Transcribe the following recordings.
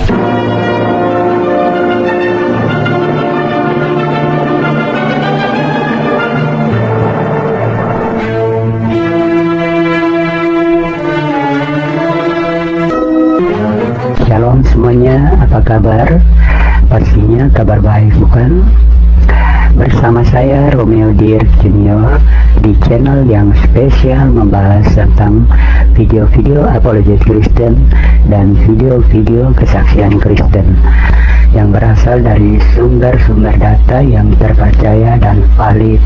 Shalom semuanya, apa kabar? Pastinya kabar baik, bukan? Bersama saya Romeo Dirk Junior di channel yang spesial membahas tentang video-video apologet Kristen dan video-video kesaksian Kristen yang berasal dari sumber-sumber data yang terpercaya dan valid.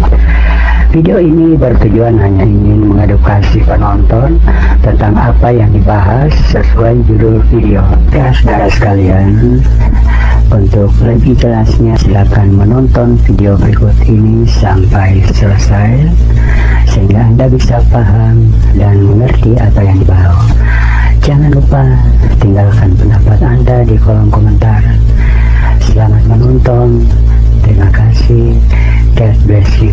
Video ini bertujuan hanya ingin mengedukasi penonton tentang apa yang dibahas sesuai judul video. Ya, saudara sekalian, untuk lebih jelasnya silakan menonton video berikut ini sampai selesai sehingga Anda bisa paham dan mengerti apa yang dibahas. Jangan lupa tinggalkan pendapat Anda di kolom komentar. Selamat menonton. Terima kasih. God bless you.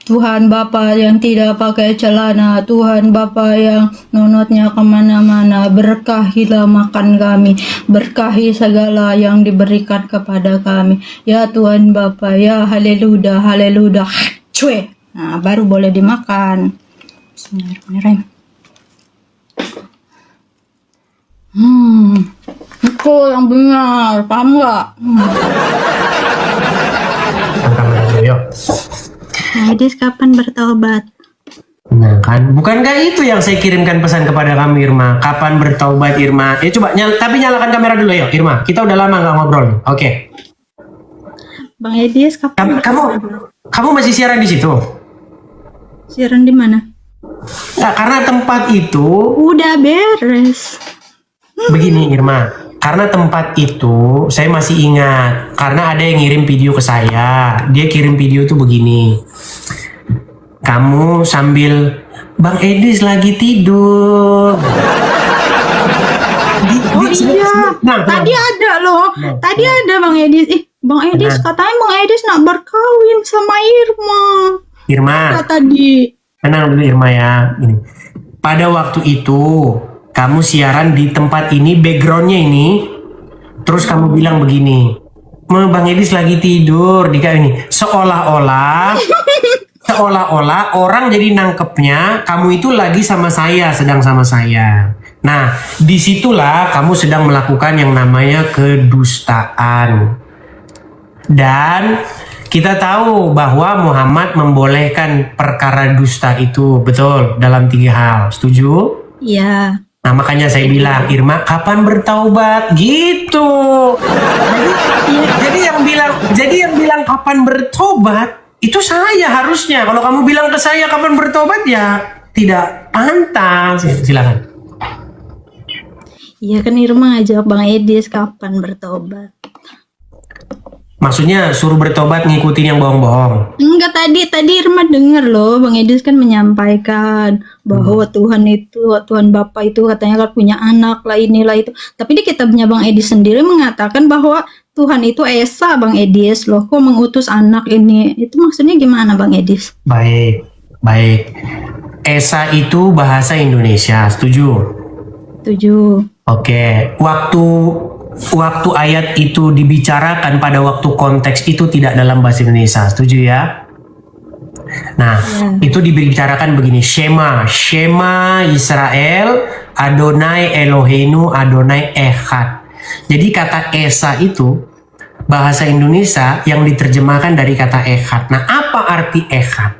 Tuhan Bapa yang tidak pakai celana, Tuhan Bapa yang nonotnya kemana-mana, berkahilah makan kami, berkahi segala yang diberikan kepada kami. Ya Tuhan Bapa, ya haleluya, haleluya. Cuy. Nah, baru boleh dimakan. Bismillahirrahmanirrahim. Itu yang benar, paham gak? Yuk. Edis kapan bertobat? Nah kan, bukankah itu yang saya kirimkan pesan kepada kamu Irma? Kapan bertaubat Irma? Ya coba, tapi nyalakan kamera dulu ya Irma. Kita udah lama nggak ngobrol. Oke. Bang Edis kapan? Kamu masih siaran di situ? Siaran di mana? Nah, karena tempat itu Udah beres. begini Irma. Karena tempat itu saya masih ingat. Karena ada yang ngirim video ke saya. Dia kirim video tuh begini. Kamu sambil Bang Edis lagi tidur. Iya. Tadi ada loh. Tadi ada Bang Edis. Bang Edis katanya Bang Edis nak berkawin sama Irma. Ada tadi. Tenang dulu Irma ya. Ini. Pada waktu itu kamu siaran di tempat ini, backgroundnya ini, terus kamu bilang begini, Bang Edis lagi tidur di ini, seolah-olah orang jadi nangkepnya kamu itu lagi sama saya, sedang sama saya. Nah, disitulah kamu sedang melakukan yang namanya kedustaan. Dan kita tahu bahwa Muhammad membolehkan perkara dusta itu, betul, dalam 3 hal. Setuju? Iya. Nah makanya saya bilang, Irma kapan bertaubat gitu. Jadi yang bilang kapan bertobat itu saya harusnya. Kalau kamu bilang ke saya kapan bertobat ya tidak pantas. Silakan. Iya kan Irma ngajak Bang Edis kapan bertobat. Maksudnya suruh bertobat ngikutin yang bohong-bohong. Enggak, tadi Irma dengar loh Bang Edis kan menyampaikan bahwa Tuhan Bapa itu katanya kan punya anak lah inilah itu. Tapi di kitabnya Bang Edis sendiri mengatakan bahwa Tuhan itu Esa Bang Edis loh. Kok mengutus anak ini? Itu maksudnya gimana Bang Edis? Baik. Esa itu bahasa Indonesia, setuju? Setuju. Oke, waktu ayat itu dibicarakan pada waktu konteks itu tidak dalam bahasa Indonesia, setuju ya? Nah, itu dibicarakan begini, Shema Israel, Adonai Eloheinu, Adonai Echad. Jadi kata Esa itu bahasa Indonesia yang diterjemahkan dari kata Echad. Nah, apa arti Echad?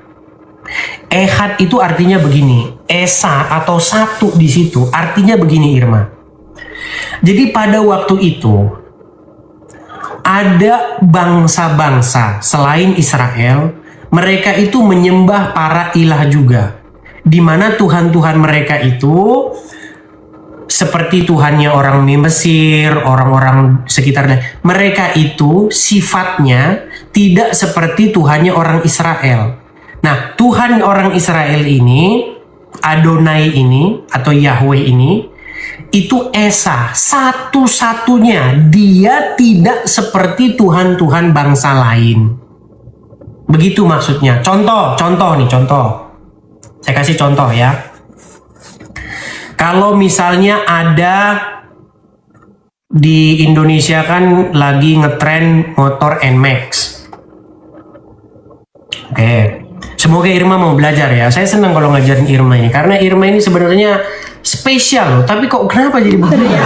Echad itu artinya begini, Esa atau satu di situ artinya begini Irma. Jadi pada waktu itu ada bangsa-bangsa selain Israel, mereka itu menyembah para ilah juga. Di mana Tuhan-Tuhan mereka itu seperti Tuhannya orang Mesir, orang-orang sekitar. Mereka itu sifatnya tidak seperti Tuhannya orang Israel. Nah, Tuhan orang Israel ini, Adonai ini atau Yahweh ini, itu Esa, satu-satunya. Dia tidak seperti Tuhan-Tuhan bangsa lain. Begitu maksudnya. Contoh. Saya kasih contoh ya. Kalau misalnya ada di Indonesia kan lagi ngetren motor NMAX. Oke. Semoga Irma mau belajar ya. Saya senang kalau ngajarin Irma ini karena Irma ini sebenarnya spesial loh. Tapi kok kenapa jadi begini?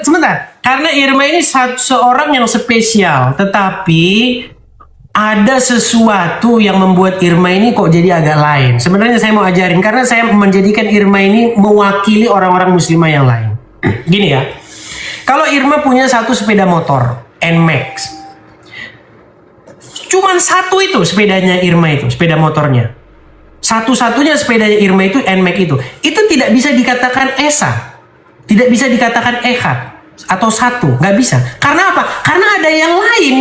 Sebentar. Karena Irma ini seorang yang spesial, tetapi ada sesuatu yang membuat Irma ini kok jadi agak lain. Sebenarnya saya mau ajarin karena saya menjadikan Irma ini mewakili orang-orang muslimah yang lain. Gini ya. Kalau Irma punya satu sepeda motor NMAX. Cuman satu itu sepedanya Irma itu, sepeda motornya. Satu-satunya sepedanya Irma itu NMAX itu. Itu tidak bisa dikatakan Esa. Tidak bisa dikatakan Ehad. Atau satu. Nggak bisa. Karena apa? Karena ada yang lain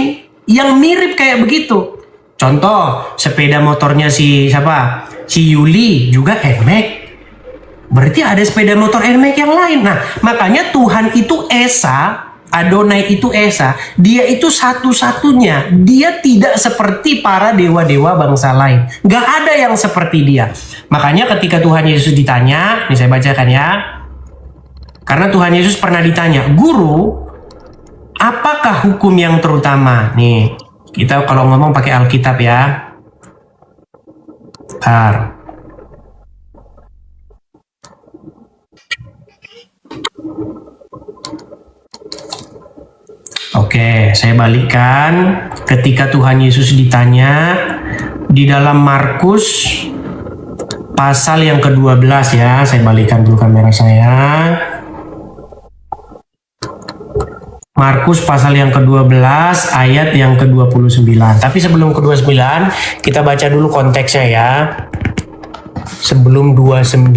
yang mirip kayak begitu. Contoh, sepeda motornya si siapa? Si Yuli juga NMAX. Berarti ada sepeda motor NMAX yang lain. Nah, makanya Tuhan itu Esa. Adonai itu Esa, dia itu satu-satunya. Dia tidak seperti para dewa-dewa bangsa lain. Gak ada yang seperti dia. Makanya ketika Tuhan Yesus ditanya, ini saya bacakan ya. Karena Tuhan Yesus pernah ditanya, Guru, apakah hukum yang terutama? Nih, kita kalau ngomong pakai Alkitab ya. Bentar. Oke, saya balikkan ketika Tuhan Yesus ditanya di dalam Markus pasal yang ke-12 ya. Saya balikkan dulu kamera saya. Markus pasal yang ke-12 ayat yang ke-29. Tapi sebelum ke-29 kita baca dulu konteksnya ya. Sebelum 29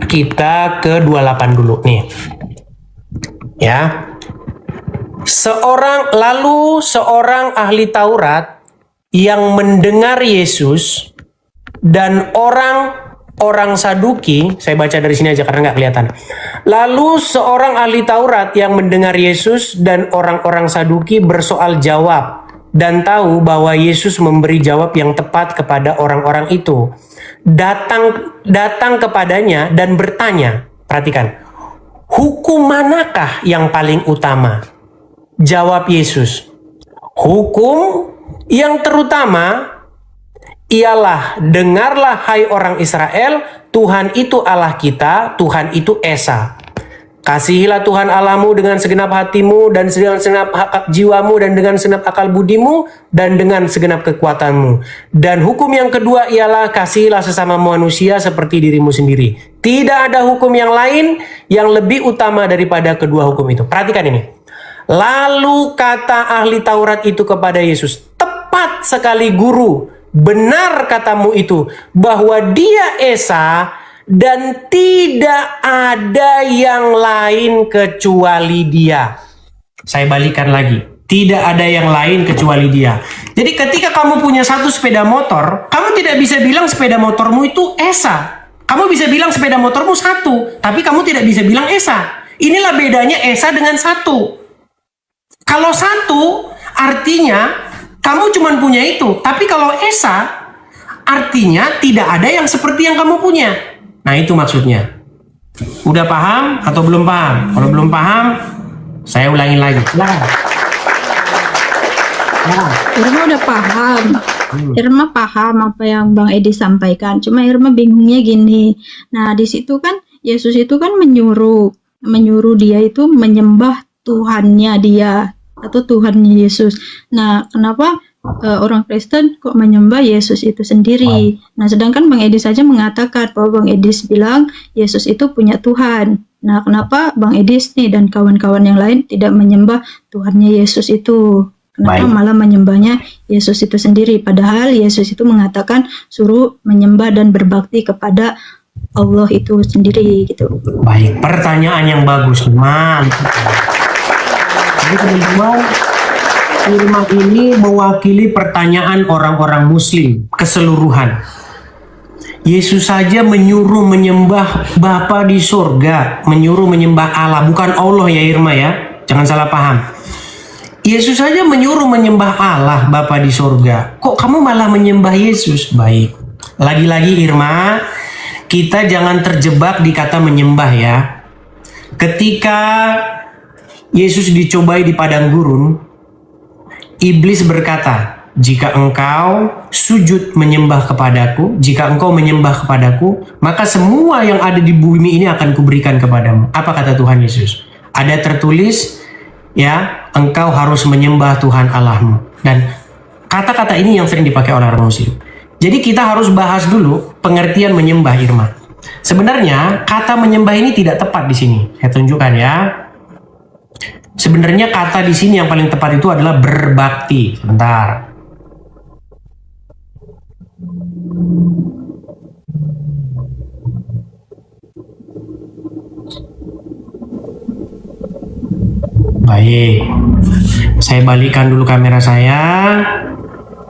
kita ke 28 dulu nih. Ya, seorang ahli Taurat yang mendengar Yesus dan orang Saduki, saya baca dari sini aja karena nggak kelihatan. Lalu seorang ahli Taurat yang mendengar Yesus dan orang-orang Saduki bersoal jawab dan tahu bahwa Yesus memberi jawab yang tepat kepada orang-orang itu. Datang kepadanya dan bertanya, perhatikan. Hukum manakah yang paling utama? Jawab Yesus. Hukum yang terutama ialah dengarlah hai orang Israel, Tuhan itu Allah kita, Tuhan itu Esa. Kasihilah Tuhan Allahmu dengan segenap hatimu dan dengan segenap jiwamu dan dengan segenap akal budimu dan dengan segenap kekuatanmu. Dan hukum yang kedua ialah kasihilah sesama manusia seperti dirimu sendiri. Tidak ada hukum yang lain yang lebih utama daripada kedua hukum itu. Perhatikan ini. Lalu kata ahli Taurat itu kepada Yesus, tepat sekali Guru, benar katamu itu bahwa dia Esa dan tidak ada yang lain kecuali dia. Saya balikan lagi. Tidak ada yang lain kecuali dia. Jadi ketika kamu punya satu sepeda motor, kamu tidak bisa bilang sepeda motormu itu Esa. Kamu bisa bilang sepeda motormu satu, tapi kamu tidak bisa bilang Esa. Inilah bedanya Esa dengan satu. Kalau satu, artinya kamu cuma punya itu. Tapi kalau Esa, artinya tidak ada yang seperti yang kamu punya. Nah itu maksudnya. Udah paham atau belum paham? Kalau belum paham, saya ulangin lagi. Irma udah paham. Irma paham apa yang Bang Edi sampaikan. Cuma Irma bingungnya gini. Nah di situ kan Yesus itu kan menyuruh dia itu menyembah Tuhannya dia atau Tuhannya Yesus. Nah kenapa orang Kristen kok menyembah Yesus itu sendiri? Nah sedangkan Bang Edi saja mengatakan bahwa Bang Edis bilang Yesus itu punya Tuhan. Nah kenapa Bang Edis nih dan kawan-kawan yang lain tidak menyembah Tuhannya Yesus itu? Kenapa malah menyembahnya Yesus itu sendiri? Padahal Yesus itu mengatakan suruh menyembah dan berbakti kepada Allah itu sendiri gitu. Baik, pertanyaan yang bagus. Mantap. Jadi teman-teman, firman ini mewakili pertanyaan orang-orang muslim keseluruhan. Yesus saja menyuruh menyembah Bapa di surga, menyuruh menyembah Allah, bukan Allah ya Irma ya. Jangan salah paham. Yesus saja menyuruh menyembah Allah Bapa di surga. Kok kamu malah menyembah Yesus? Baik. Lagi-lagi Irma, kita jangan terjebak di kata menyembah ya. Ketika Yesus dicobai di padang gurun, iblis berkata, jika engkau sujud menyembah kepadaku, jika engkau menyembah kepadaku, maka semua yang ada di bumi ini akan kuberikan kepadamu. Apa kata Tuhan Yesus? Ada tertulis, ya, engkau harus menyembah Tuhan Allahmu. Dan kata-kata ini yang sering dipakai oleh orang Muslim. Jadi kita harus bahas dulu pengertian menyembah, Irma. Sebenarnya kata menyembah ini tidak tepat di sini. Saya tunjukkan ya. Sebenarnya kata di sini yang paling tepat itu adalah berbakti. Sebentar. Baik. Saya balikkan dulu kamera saya.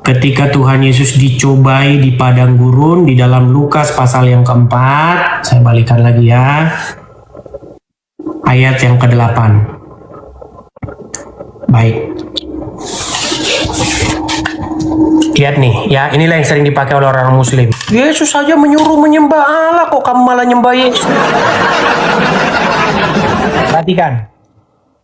Ketika Tuhan Yesus dicobai di padang gurun di dalam Lukas pasal yang keempat, saya balikkan lagi ya. Ayat yang ke-8. Baik. Lihat nih, ya inilah yang sering dipakai oleh orang Muslim. Yesus saja menyuruh menyembah Allah, kok kamu malah nyembah Yesus? Perhatikan.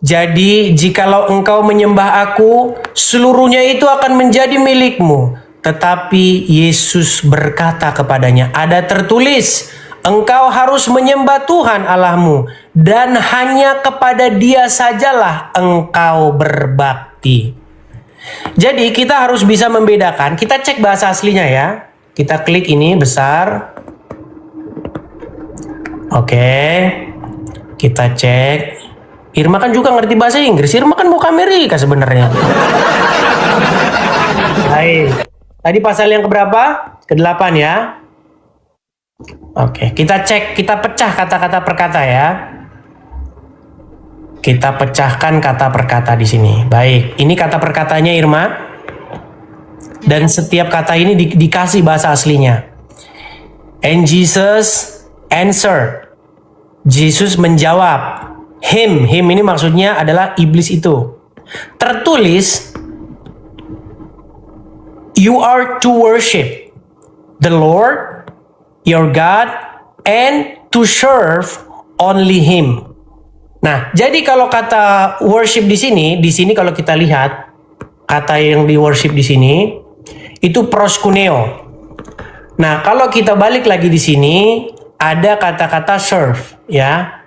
Jadi, jikalau engkau menyembah aku, seluruhnya itu akan menjadi milikmu. Tetapi Yesus berkata kepadanya, ada tertulis, engkau harus menyembah Tuhan Allahmu, dan hanya kepada Dia sajalah engkau berbakti. Jadi kita harus bisa membedakan. Kita cek bahasa aslinya ya. Kita klik ini besar. Oke. Kita cek. Irma kan juga ngerti bahasa Inggris. Irma kan mau ke Amerika sebenarnya. Baik. Tadi pasal yang keberapa? Ke-8 ya. Oke, kita cek, kita pecah kata-kata per kata ya. Kita pecahkan kata per kata di sini. Baik, ini kata per katanya Irma. Dan setiap kata ini dikasih bahasa aslinya. And Jesus answered. Yesus menjawab. Him ini maksudnya adalah iblis itu. Tertulis, you are to worship the Lord your God and to serve only Him. Nah, jadi kalau kata worship di sini kalau kita lihat kata yang di worship di sini itu proskuneo. Nah, kalau kita balik lagi di sini ada kata-kata serve, ya.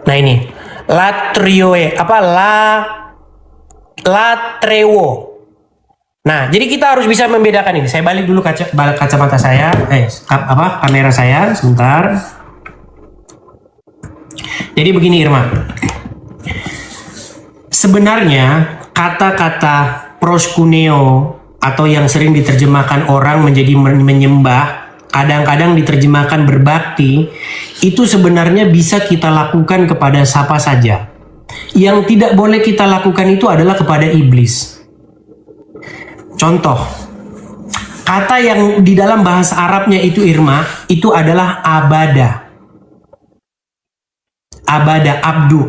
Nah ini latrioe latrewo. Nah, jadi kita harus bisa membedakan ini. Saya balik dulu kacamata saya, kamera saya sebentar. Jadi begini Irma. Sebenarnya kata-kata proskuneo atau yang sering diterjemahkan orang menjadi menyembah, kadang-kadang diterjemahkan berbakti, itu sebenarnya bisa kita lakukan kepada siapa saja. Yang tidak boleh kita lakukan itu adalah kepada iblis. Contoh, kata yang di dalam bahasa Arabnya itu Irma, itu adalah abada. Abada, abdu.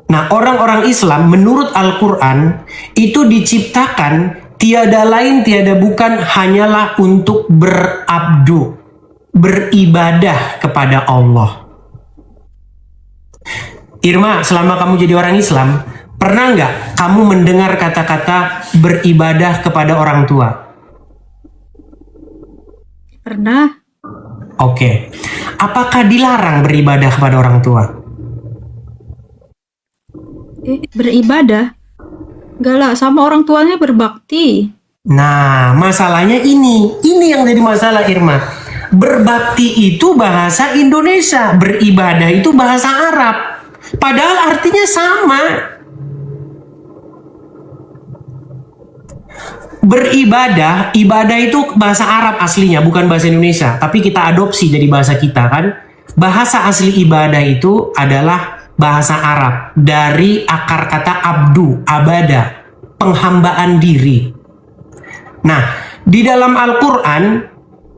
Nah, orang-orang Islam menurut Al-Quran itu diciptakan tiada lain tiada bukan hanyalah untuk berabdu, beribadah kepada Allah. Irma, selama kamu jadi orang Islam, pernah nggak kamu mendengar kata-kata beribadah kepada orang tua? Pernah. Oke. Apakah dilarang beribadah kepada orang tua? Beribadah? Enggak lah, sama orang tuanya berbakti. Nah, masalahnya ini yang jadi masalah Irma. Berbakti itu bahasa Indonesia, beribadah itu bahasa Arab. Padahal artinya sama. Beribadah, ibadah itu bahasa Arab aslinya, bukan bahasa Indonesia. Tapi kita adopsi jadi bahasa kita kan. Bahasa asli ibadah itu adalah bahasa Arab. Dari akar kata abdu, abada, penghambaan diri. Nah, di dalam Al-Quran,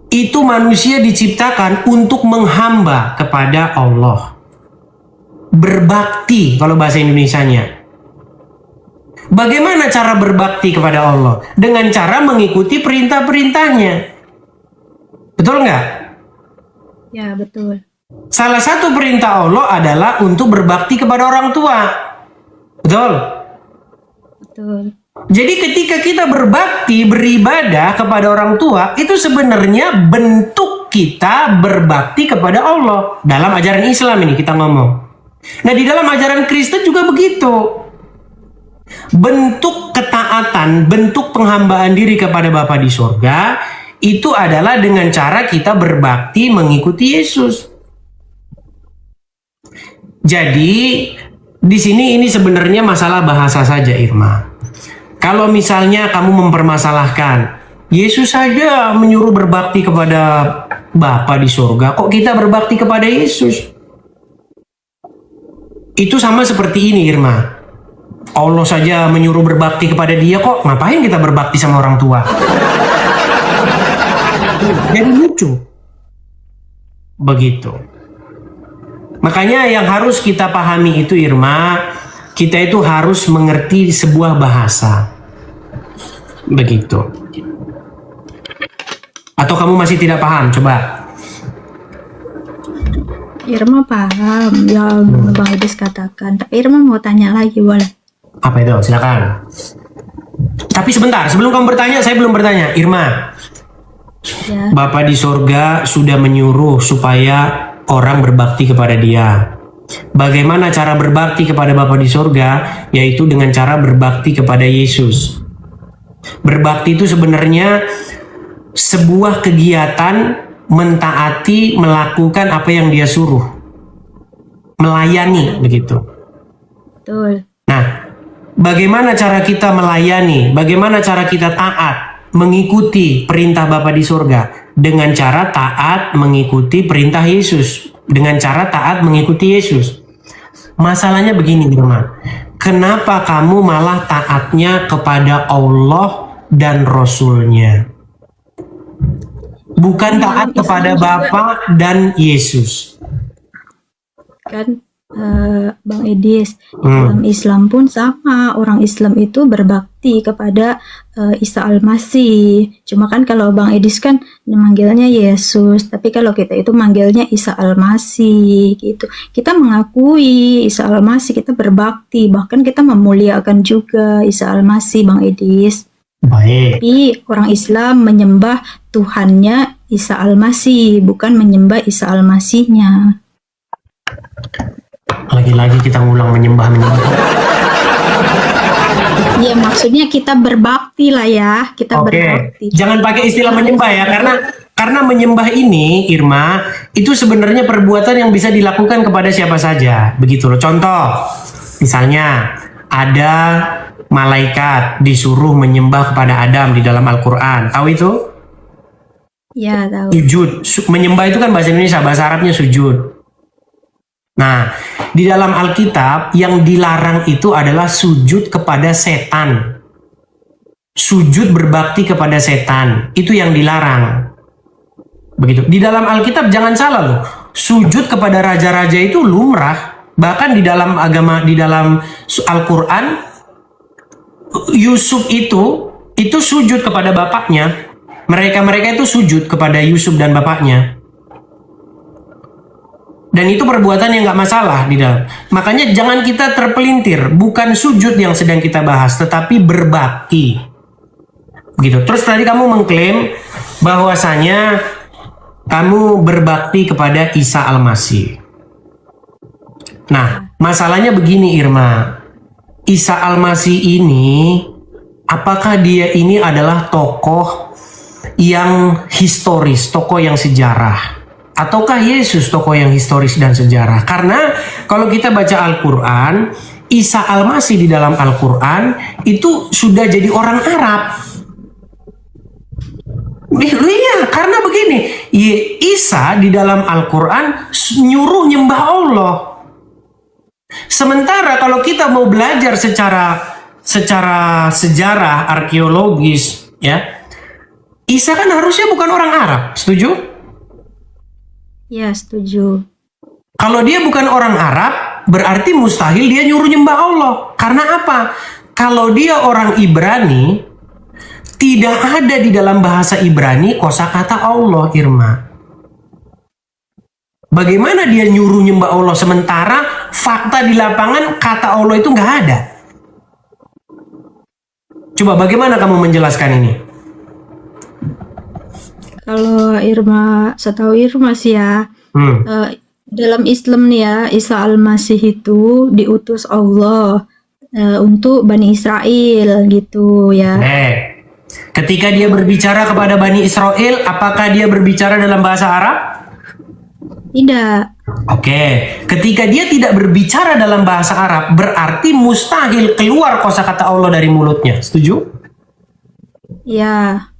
itu manusia diciptakan untuk menghamba kepada Allah. Berbakti kalau bahasa Indonesianya. Bagaimana cara berbakti kepada Allah? Dengan cara mengikuti perintah-perintahnya. Betul nggak? Ya, betul. Salah satu perintah Allah adalah untuk berbakti kepada orang tua. Betul? Betul. Jadi ketika kita berbakti, beribadah kepada orang tua, itu sebenarnya bentuk kita berbakti kepada Allah. Dalam ajaran Islam ini kita ngomong. Nah, di dalam ajaran Kristen juga begitu. Bentuk ketaatan, bentuk penghambaan diri kepada Bapa di surga, itu adalah dengan cara kita berbakti mengikuti Yesus. Jadi, di sini ini sebenarnya masalah bahasa saja, Irma. Kalau misalnya kamu mempermasalahkan, Yesus saja menyuruh berbakti kepada Bapa di surga, kok kita berbakti kepada Yesus? Itu sama seperti ini, Irma. Allah saja menyuruh berbakti kepada dia, kok ngapain kita berbakti sama orang tua? Jadi lucu. Begitu. Makanya yang harus kita pahami itu, Irma, kita itu harus mengerti sebuah bahasa. Begitu. Atau kamu masih tidak paham? Coba. Irma paham yang Bang Idis katakan, tapi Irma mau tanya lagi, boleh? Apa itu? Silakan. Tapi sebentar, sebelum kamu bertanya, saya belum bertanya. Irma, Ya. Bapa di sorga sudah menyuruh supaya orang berbakti kepada dia. Bagaimana cara berbakti kepada Bapa di sorga? Yaitu dengan cara berbakti kepada Yesus. Berbakti itu sebenarnya sebuah kegiatan mentaati, melakukan apa yang dia suruh. Melayani, begitu. Betul. Nah, bagaimana cara kita melayani? Bagaimana cara kita taat, mengikuti perintah Bapa di surga? Dengan cara taat mengikuti perintah Yesus. Dengan cara taat mengikuti Yesus. Masalahnya begini, Irma. Kenapa kamu malah taatnya kepada Allah dan Rasul-Nya? Bukan taat kepada Bapa dan Yesus. Kan Bang Idis, dalam Islam pun sama, orang Islam itu berbakti kepada Isa Al-Masih. Cuma kan kalau Bang Idis kan manggilnya Yesus, tapi kalau kita itu manggilnya Isa Al-Masih gitu. Kita mengakui Isa Al-Masih, kita berbakti, bahkan kita memuliakan juga Isa Al-Masih, Bang Idis. Baik. Tapi orang Islam menyembah Tuhannya Isa Al-Masih, bukan menyembah Isa Al-Masihnya. Lagi-lagi kita ngulang menyembah. Ya maksudnya kita berbakti lah ya, kita Oke, berbakti. jangan pakai istilah menyembah ya, karena menyembah ini, Irma, itu sebenarnya perbuatan yang bisa dilakukan kepada siapa saja, begitu loh. Contoh, misalnya ada malaikat disuruh menyembah kepada Adam di dalam Al-Quran, tahu itu? Ya tahu. Sujud, menyembah itu kan bahasa Indonesia, bahasa Arabnya sujud. Nah, di dalam Alkitab yang dilarang itu adalah sujud kepada setan. Sujud berbakti kepada setan, itu yang dilarang. Begitu. Di dalam Alkitab jangan salah loh. Sujud kepada raja-raja itu lumrah. Bahkan di dalam agama, di dalam Al-Quran, Yusuf itu sujud kepada bapaknya. Mereka itu sujud kepada Yusuf dan bapaknya. Dan itu perbuatan yang gak masalah di dalam. Makanya jangan kita terpelintir. Bukan sujud yang sedang kita bahas, tetapi berbakti. Begitu. Terus tadi kamu mengklaim bahwasanya kamu berbakti kepada Isa Al-Masih. Nah, masalahnya begini, Irma. Isa Al-Masih ini, apakah dia ini adalah tokoh yang historis, tokoh yang sejarah? Ataukah Yesus tokoh yang historis dan sejarah? Karena kalau kita baca Al-Quran, Isa Al-Masih di dalam Al-Quran itu sudah jadi orang Arab. Iya, karena begini, Isa di dalam Al-Quran nyuruh nyembah Allah. Sementara kalau kita mau belajar secara sejarah arkeologis, ya, Isa kan harusnya bukan orang Arab, setuju? Ya setuju. Kalau dia bukan orang Arab, berarti mustahil dia nyuruh nyembah Allah. Karena apa? Kalau dia orang Ibrani, tidak ada di dalam bahasa Ibrani kosakata Allah, Irma. Bagaimana dia nyuruh nyembah Allah sementara fakta di lapangan kata Allah itu nggak ada? Coba bagaimana kamu menjelaskan ini? Kalau Irma, setahu Irma sih ya, dalam Islam nih ya, Isa Al-Masih itu diutus Allah untuk Bani Israel gitu ya. Ketika dia berbicara kepada Bani Israel, apakah dia berbicara dalam bahasa Arab? Tidak. Oke, ketika dia tidak berbicara dalam bahasa Arab, berarti mustahil keluar kosakata Allah dari mulutnya. Setuju? Ya.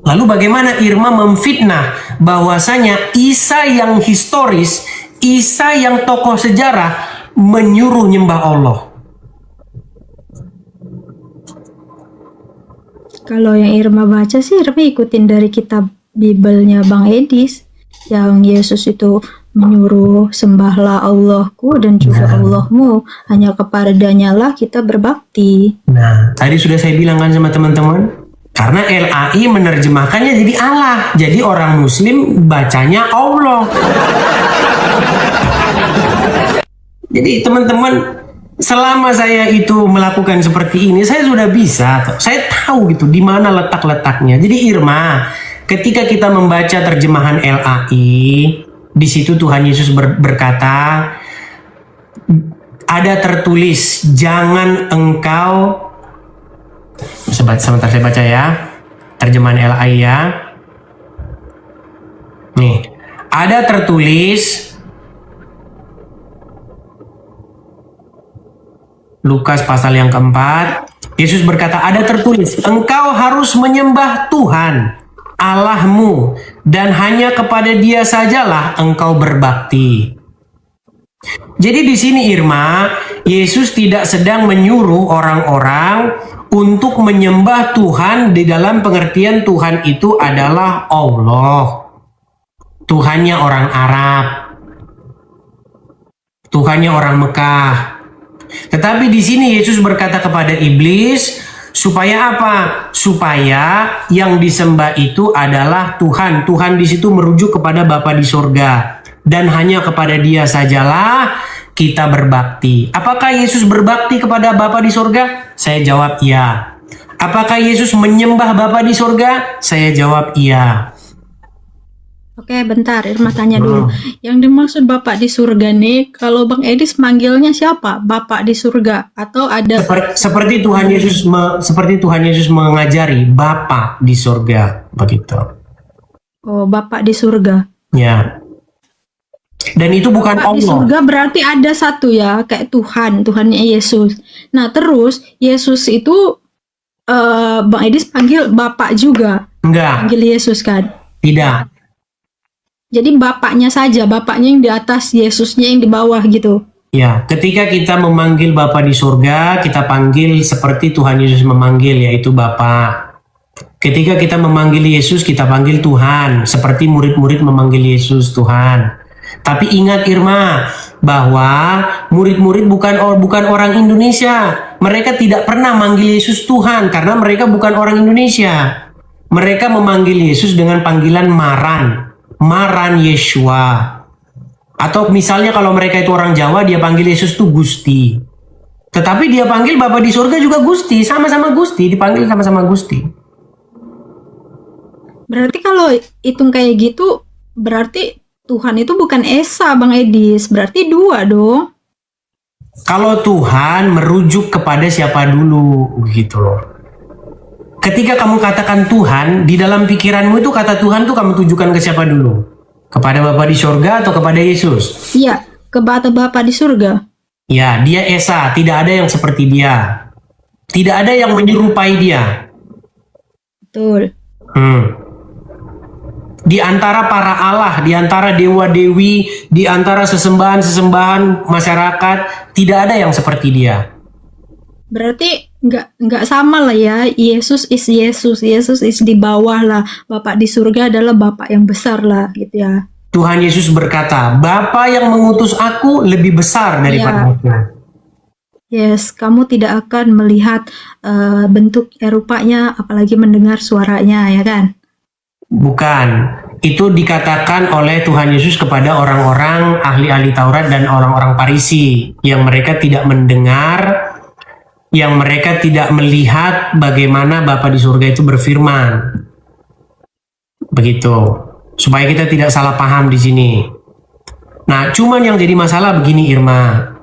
Lalu bagaimana Irma memfitnah bahwasanya Isa yang historis, Isa yang tokoh sejarah menyuruh nyembah Allah? Kalau yang Irma baca sih, Irma ikutin dari kitab Bibelnya Bang Edis, yang Yesus itu menyuruh sembahlah Allahku dan juga Allahmu, hanya kepadanya lah kita berbakti. Nah, tadi sudah saya bilang kan sama teman-teman, karena LAI menerjemahkannya jadi Allah, jadi orang Muslim bacanya Allah. Jadi teman-teman, selama saya itu melakukan seperti ini, saya sudah bisa, saya tahu gitu di mana letak-letaknya. Jadi Irma, ketika kita membaca terjemahan LAI, di situ Tuhan Yesus berkata, ada tertulis, jangan engkau, sebentar saya baca ya, terjemahan LAI ya. Nih, ada tertulis, Lukas pasal yang keempat, Yesus berkata, ada tertulis, engkau harus menyembah Tuhan Allahmu dan hanya kepada Dia sajalah engkau berbakti. Jadi di sini Irma, Yesus tidak sedang menyuruh orang-orang untuk menyembah Tuhan di dalam pengertian Tuhan itu adalah Allah. Tuhannya orang Arab. Tuhannya orang Mekah. Tetapi di sini Yesus berkata kepada iblis, supaya apa? Supaya yang disembah itu adalah Tuhan. Tuhan di situ merujuk kepada Bapa di sorga. Dan hanya kepada Dia sajalah kita berbakti. Apakah Yesus berbakti kepada Bapa di sorga? Saya jawab iya. Apakah Yesus menyembah Bapa di sorga? Saya jawab iya. Oke, bentar, Irma tanya dulu. Yang dimaksud Bapak di surga nih, kalau Bang Edis manggilnya siapa? Bapak di surga atau ada Seperti Tuhan Yesus mengajari Bapa di surga, begitu. Oh, Bapak di surga. Ya. Dan itu bukan Bapak di Allah. surga berarti ada satu ya, kayak Tuhannya Yesus. Nah, terus Yesus itu Bang Edis panggil Bapak juga. Enggak. Panggil Yesus kan? Tidak. Jadi Bapaknya saja, Bapaknya yang di atas, Yesusnya yang di bawah gitu. Ya, ketika kita memanggil Bapa di surga, kita panggil seperti Tuhan Yesus memanggil, yaitu Bapa. Ketika kita memanggil Yesus, kita panggil Tuhan, seperti murid-murid memanggil Yesus Tuhan. Tapi ingat Irma, bahwa murid-murid bukan orang Indonesia. Mereka tidak pernah manggil Yesus Tuhan, karena mereka bukan orang Indonesia. Mereka memanggil Yesus dengan panggilan Maran Yeshua. Atau misalnya kalau mereka itu orang Jawa, dia panggil Yesus itu Gusti. Tetapi dia panggil Bapa di surga juga Gusti, sama-sama Gusti, dipanggil sama-sama Gusti. Berarti kalau hitung kayak gitu, berarti Tuhan itu bukan Esa, Bang Edis. Berarti dua dong. Kalau Tuhan merujuk kepada siapa dulu, gitu loh. Ketika kamu katakan Tuhan, di dalam pikiranmu itu kata Tuhan tuh kamu tujukan ke siapa dulu? Kepada Bapa di surga atau kepada Yesus? Iya, kepada Bapa di surga. Ya, Dia Esa, tidak ada yang seperti Dia. Tidak ada yang menyerupai Dia. Betul. Di antara para Allah, di antara dewa-dewi, di antara sesembahan-sesembahan masyarakat, tidak ada yang seperti Dia. Berarti nggak sama lah ya. Yesus is di bawah lah. Bapak di surga adalah Bapak yang besar lah gitu ya. Tuhan Yesus berkata, Bapa yang mengutus aku lebih besar daripada aku. Yes, kamu tidak akan melihat bentuk rupanya, apalagi mendengar suaranya, ya kan? Bukan. itu dikatakan oleh Tuhan Yesus kepada orang-orang ahli-ahli Taurat dan orang-orang Farisi yang mereka tidak mendengar, yang mereka tidak melihat bagaimana Bapa di surga itu berfirman. Begitu. Supaya kita tidak salah paham di sini. Nah, cuman yang jadi masalah begini, Irma.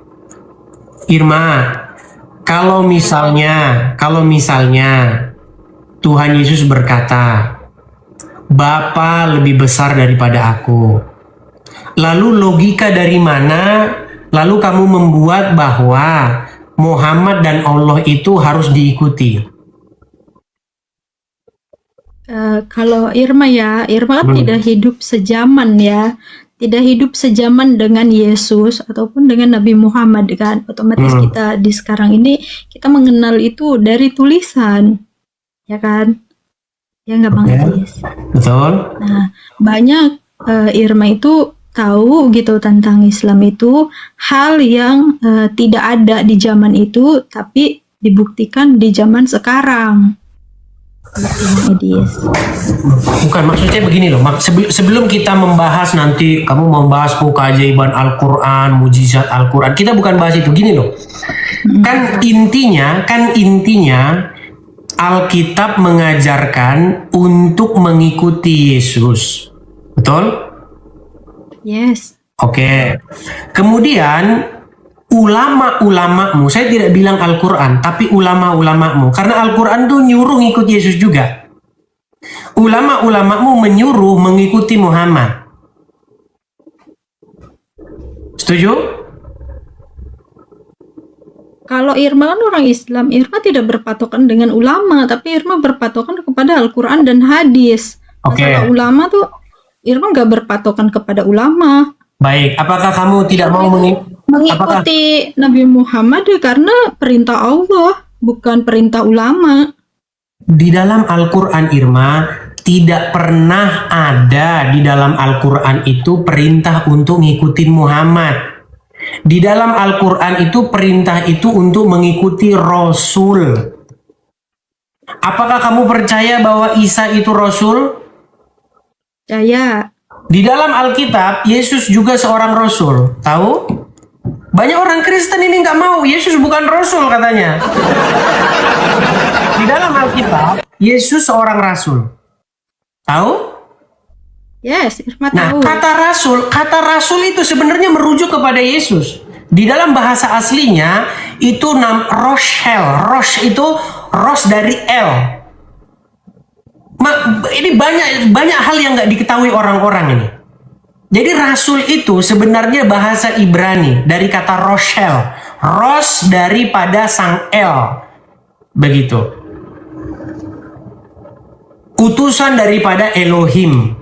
Kalau misalnya Tuhan Yesus berkata, Bapa lebih besar daripada aku. Lalu logika dari mana? Lalu kamu membuat bahwa Muhammad dan Allah itu harus diikuti. Kalau Irma kan tidak hidup sejaman ya. Tidak hidup sejaman dengan Yesus ataupun dengan Nabi Muhammad kan. Otomatis kita di sekarang ini kita mengenal itu dari tulisan. Ya kan? Ya nggak Bang Edis? Betul. Nah, banyak Irma itu tahu gitu tentang Islam itu hal yang tidak ada di zaman itu tapi dibuktikan di zaman sekarang. Bang Edis. Bukan, maksudnya begini loh. Sebelum kita membahas nanti kamu membahas keajaiban Al-Quran, mujizat Al-Quran, kita bukan bahas itu. Gini loh. Kan intinya Alkitab mengajarkan untuk mengikuti Yesus. Betul? Yes. Oke. Kemudian ulama-ulamamu, saya tidak bilang Al-Quran, tapi ulama-ulamamu. Karena Al-Quran tuh nyuruh ngikut Yesus juga. Ulama-ulamamu menyuruh mengikuti Muhammad. Setuju? Kalau Irma kan orang Islam, Irma tidak berpatokan dengan ulama, tapi Irma berpatokan kepada Al-Quran dan hadis. Masalah ulama tuh, Irma nggak berpatokan kepada ulama. Baik, apakah kamu tidak mau mengikuti Nabi Muhammad karena perintah Allah, bukan perintah ulama. Di dalam Al-Quran, Irma, tidak pernah ada di dalam Al-Quran itu perintah untuk ngikutin Muhammad. Di dalam Al-Quran itu perintah itu untuk mengikuti Rasul. Apakah kamu percaya bahwa Isa itu Rasul? Percaya. Di dalam Alkitab, Yesus juga seorang Rasul. Tahu? Banyak orang Kristen ini nggak mau. Yesus bukan Rasul katanya. Di dalam Alkitab, Yesus seorang Rasul. Tahu? Yes, Irma Nah, tahu. kata rasul itu sebenarnya merujuk kepada Yesus. Di dalam bahasa aslinya itu Roshel. Rosh itu Rosh dari L. Ini banyak hal yang nggak diketahui orang-orang ini. Jadi rasul itu sebenarnya bahasa Ibrani dari kata Roshel. Rosh daripada sang L. Begitu. Utusan daripada Elohim.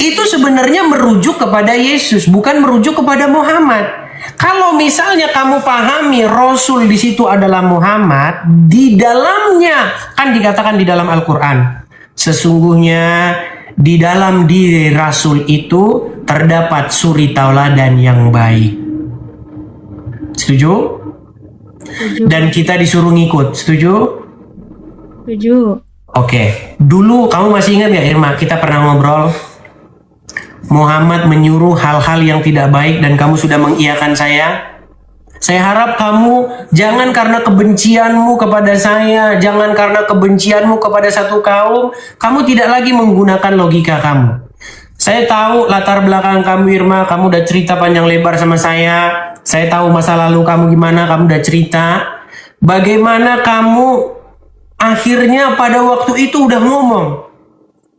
Itu sebenarnya merujuk kepada Yesus, bukan merujuk kepada Muhammad. Kalau misalnya kamu pahami Rasul di situ adalah Muhammad, di dalamnya kan dikatakan di dalam Al-Quran, sesungguhnya di dalam diri Rasul itu terdapat suri tauladan yang baik. Setuju? Setuju. Dan kita disuruh ngikut. Setuju? Setuju. Oke. Dulu kamu masih ingat ya Irma, kita pernah ngobrol? Muhammad menyuruh hal-hal yang tidak baik dan kamu sudah mengiyakan saya. Saya harap kamu jangan karena kebencianmu kepada saya, jangan karena kebencianmu kepada satu kaum, kamu tidak lagi menggunakan logika kamu. Saya tahu latar belakang kamu Irma, kamu udah cerita panjang lebar sama saya. Saya tahu masa lalu kamu gimana, kamu udah cerita. Bagaimana kamu akhirnya pada waktu itu udah ngomong.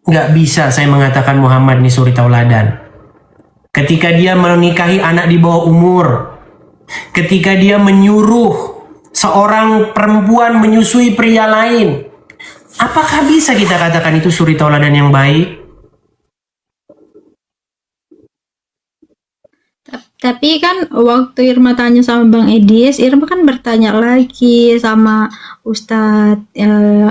Nggak bisa saya mengatakan Muhammad ini suri tauladan. Ketika dia menikahi anak di bawah umur, ketika dia menyuruh seorang perempuan menyusui pria lain, apakah bisa kita katakan itu suri tauladan yang baik? Tapi kan waktu Irma tanya sama Bang Edis, Irma kan bertanya lagi sama Ustadz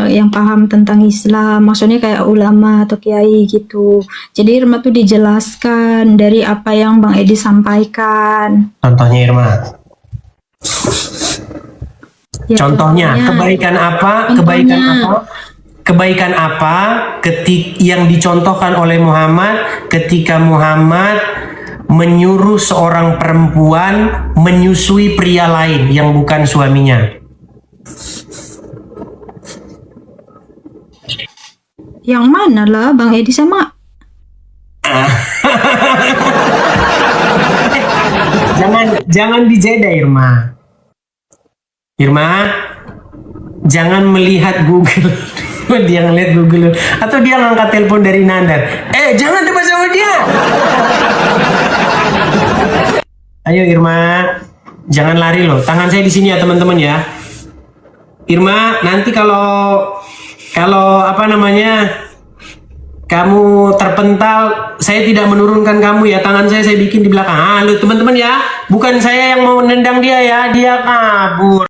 yang paham tentang Islam, maksudnya kayak ulama atau kiai gitu. Jadi Irma tuh dijelaskan dari apa yang Bang Edis sampaikan. Contohnya Irma. Ya, Contohnya kebaikan apa? Kebaikan apa? kebaikan apa yang dicontohkan oleh Muhammad ketika Muhammad menyuruh seorang perempuan menyusui pria lain yang bukan suaminya? Yang mana lah Bang Edi sama? Jangan dijeda, Irma. Irma, jangan melihat Google. Dia ngeliat Google atau dia ngangkat telepon dari Nandar. Jangan debat sama dia. Ayo Irma, jangan lari loh. Tangan saya di sini ya teman-teman ya. Irma, nanti kalau apa namanya, kamu terpental, saya tidak menurunkan kamu ya. Tangan saya bikin di belakang. Halo teman-teman ya. Bukan saya yang mau nendang dia ya. Dia kabur.